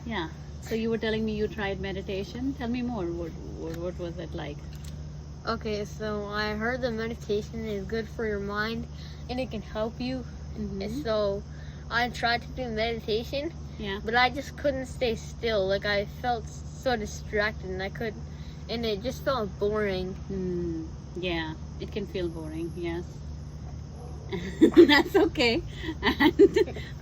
Yeah. So you were telling me you tried meditation. Tell me more. What was it like? Okay, so I heard that meditation is good for your mind and it can help you. Mm-hmm. So I tried to do meditation, Yeah. but I just couldn't stay still. Like I felt so distracted and it just felt boring. Yeah. It can feel boring. Yes. That's okay. And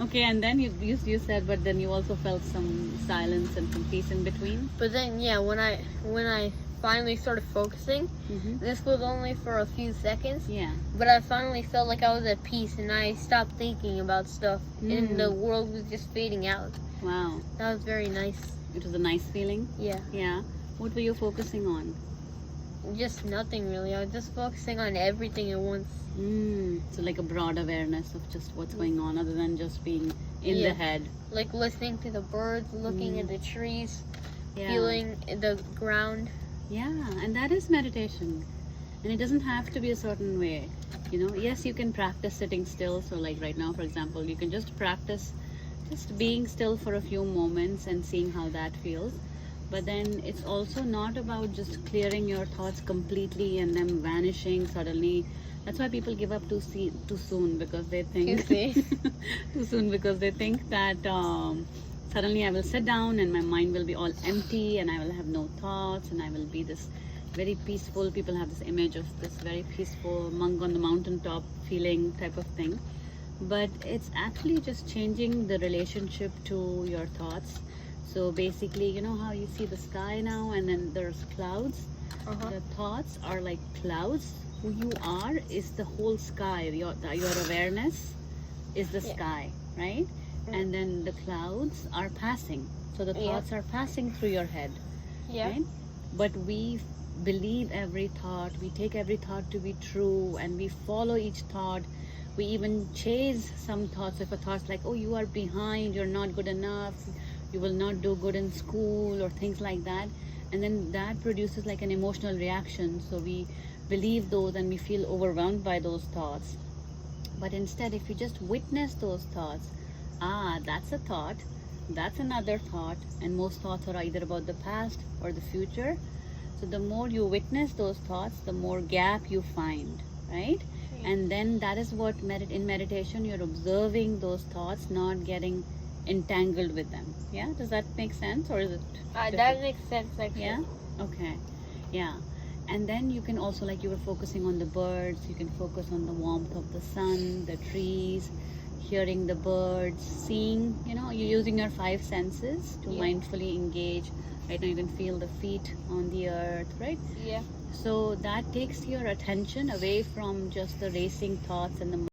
okay, and then you said, but then you also felt some silence and some peace in between. But then yeah, when I finally started focusing, Mm-hmm. this was only for a few seconds, Yeah. but I finally felt like I was at peace and I stopped thinking about stuff and the world was just fading out. Wow. That was very nice. It was a nice feeling. Yeah. Yeah. What were you focusing on? Just nothing really. I was just focusing on everything at once. So like a broad awareness of just what's going on, other than just being in the head. Like listening to the birds, looking at the trees, Yeah. feeling the ground. Yeah, and that is meditation. And it doesn't have to be a certain way. Yes, you can practice sitting still. So like right now, for example, you can just practice just being still for a few moments and seeing how that feels. But then it's also not about just clearing your thoughts completely and them vanishing suddenly. That's why people give up too soon, because they think too soon, because they think that suddenly I will sit down and my mind will be all empty and I will have no thoughts and I will be this very peaceful. People have this image of this very peaceful monk on the mountaintop feeling type of thing. But it's actually just changing the relationship to your thoughts. So basically, you know how you see the sky now and then there's clouds? The thoughts are like clouds. Who you are is the whole sky. Your awareness is the sky, right? And then the clouds are passing. So the thoughts are passing through your head, right? But we believe every thought. We take every thought to be true and we follow each thought. We even chase some thoughts. If a thought's like, oh, you are behind, you're not good enough, you will not do good in school, or things like that, and then that produces like an emotional reaction. So we believe those and we feel overwhelmed by those thoughts. But instead, if you just witness those thoughts, that's a thought, that's another thought, and most thoughts are either about the past or the future. So the more you witness those thoughts, the more gap you find, right? And then that is what in meditation you're observing those thoughts, not getting entangled with them. Yeah, does that make sense, or is it that makes sense actually. Yeah, okay. Yeah. And then you can also, like you were focusing on the birds, you can focus on the warmth of the sun, the trees, hearing the birds, seeing, you're using your 5 senses to mindfully engage. Right now you can feel the feet on the earth, right? Yeah. So that takes your attention away from just the racing thoughts and the